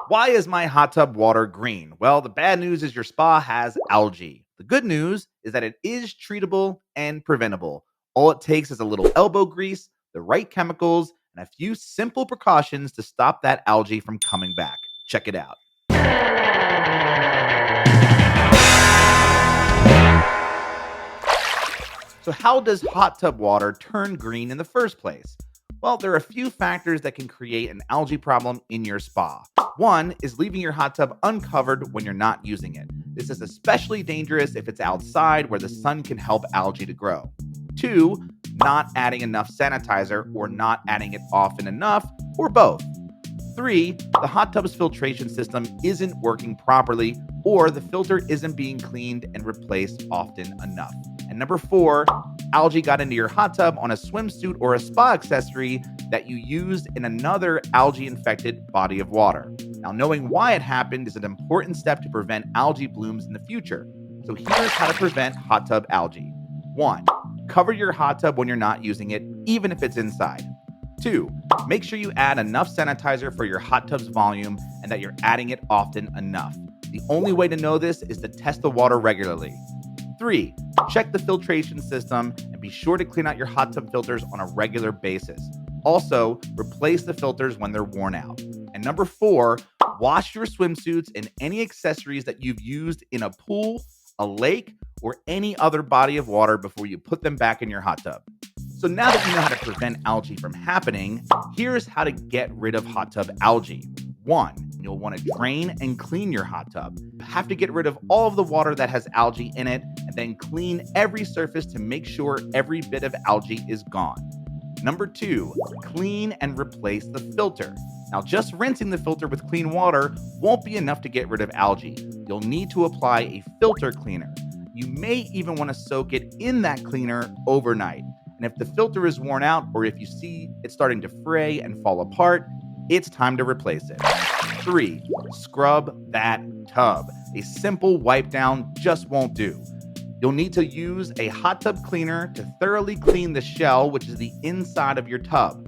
Why is my hot tub water green? Well, the bad news is your spa has algae. The good news is that it is treatable and preventable. All it takes is a little elbow grease, the right chemicals, and a few simple precautions to stop that algae from coming back. Check it out. So, how does hot tub water turn green in the first place? Well, there are a few factors that can create an algae problem in your spa. One is leaving your hot tub uncovered when you're not using it. This is especially dangerous if it's outside where the sun can help algae to grow. Two, not adding enough sanitizer or not adding it often enough, or both. Three, the hot tub's filtration system isn't working properly or the filter isn't being cleaned and replaced often enough. And number four, algae got into your hot tub on a swimsuit or a spa accessory that you used in another algae-infected body of water. Now, knowing why it happened is an important step to prevent algae blooms in the future. So here's how to prevent hot tub algae. 1. Cover your hot tub when you're not using it, even if it's inside. 2. Make sure you add enough sanitizer for your hot tub's volume and that you're adding it often enough. The only way to know this is to test the water regularly. 3. Check the filtration system and be sure to clean out your hot tub filters on a regular basis. Also, replace the filters when they're worn out. And number 4, wash your swimsuits and any accessories that you've used in a pool, a lake, or any other body of water before you put them back in your hot tub. So now that you know how to prevent algae from happening, here's how to get rid of hot tub algae. 1, you'll want to drain and clean your hot tub. You have to get rid of all of the water that has algae in it and then clean every surface to make sure every bit of algae is gone. Number 2, clean and replace the filter. Now, just rinsing the filter with clean water won't be enough to get rid of algae. You'll need to apply a filter cleaner. You may even want to soak it in that cleaner overnight. And if the filter is worn out or if you see it starting to fray and fall apart, it's time to replace it. 3, scrub that tub. A simple wipe down just won't do. You'll need to use a hot tub cleaner to thoroughly clean the shell, which is the inside of your tub.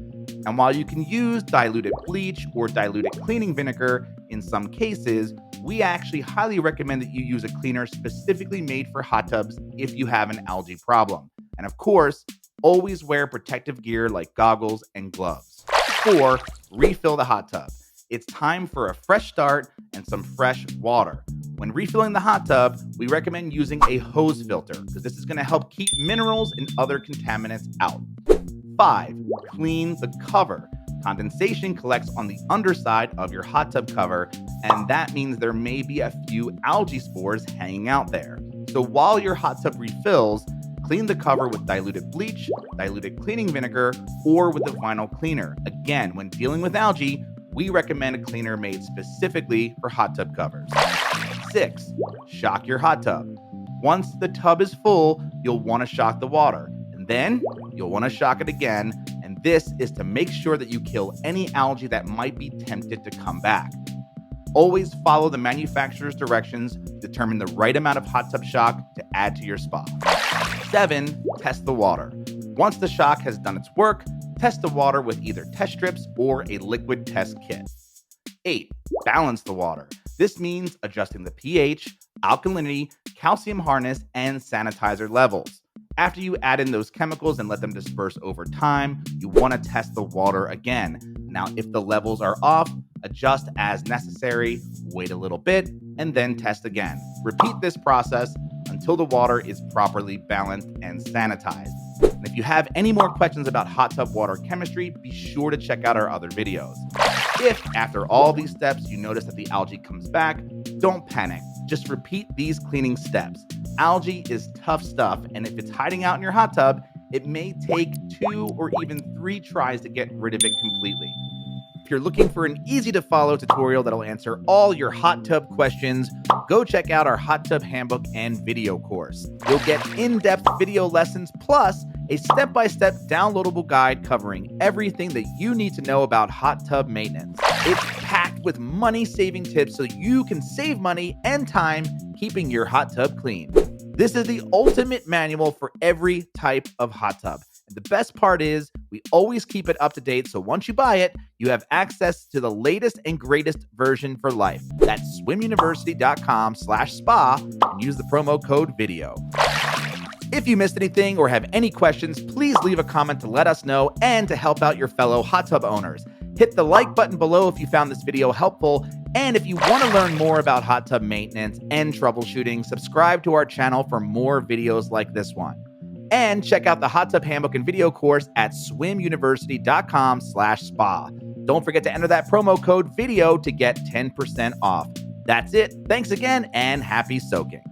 And while you can use diluted bleach or diluted cleaning vinegar in some cases, we actually highly recommend that you use a cleaner specifically made for hot tubs if you have an algae problem. And of course, always wear protective gear like goggles and gloves. 4, refill the hot tub. It's time for a fresh start and some fresh water. When refilling the hot tub, we recommend using a hose filter because this is going to help keep minerals and other contaminants out. 5, clean the cover. Condensation collects on the underside of your hot tub cover, and that means there may be a few algae spores hanging out there. So while your hot tub refills, clean the cover with diluted bleach, diluted cleaning vinegar, or with a vinyl cleaner. Again, when dealing with algae, we recommend a cleaner made specifically for hot tub covers. 6, shock your hot tub. Once the tub is full, you'll want to shock the water, and then you'll want to shock it again, and this is to make sure that you kill any algae that might be tempted to come back. Always follow the manufacturer's directions, determine the right amount of hot tub shock to add to your spa. 7, test the water. Once the shock has done its work, test the water with either test strips or a liquid test kit. 8, balance the water. This means adjusting the pH, alkalinity, calcium hardness, and sanitizer levels. After you add in those chemicals and let them disperse over time, you want to test the water again. Now, if the levels are off, adjust as necessary, wait a little bit, and then test again. Repeat this process until the water is properly balanced and sanitized. And if you have any more questions about hot tub water chemistry, be sure to check out our other videos. If after all these steps you notice that the algae comes back, don't panic. Just repeat these cleaning steps. Algae is tough stuff, and if it's hiding out in your hot tub, it may take 2 or even 3 tries to get rid of it completely. If you're looking for an easy-to-follow tutorial that'll answer all your hot tub questions, go check out our hot tub handbook and video course. You'll get in-depth video lessons plus a step-by-step downloadable guide covering everything that you need to know about hot tub maintenance. It's packed with money-saving tips so you can save money and time keeping your hot tub clean. This is the ultimate manual for every type of hot tub. And the best part is we always keep it up to date, so once you buy it, you have access to the latest and greatest version for life. That's swimuniversity.com/spa and use the promo code VIDEO. If you missed anything or have any questions, please leave a comment to let us know and to help out your fellow hot tub owners. Hit the like button below if you found this video helpful. And if you want to learn more about hot tub maintenance and troubleshooting, subscribe to our channel for more videos like this one. And check out the hot tub handbook and video course at swimuniversity.com/spa. Don't forget to enter that promo code VIDEO to get 10% off. That's it. Thanks again and happy soaking.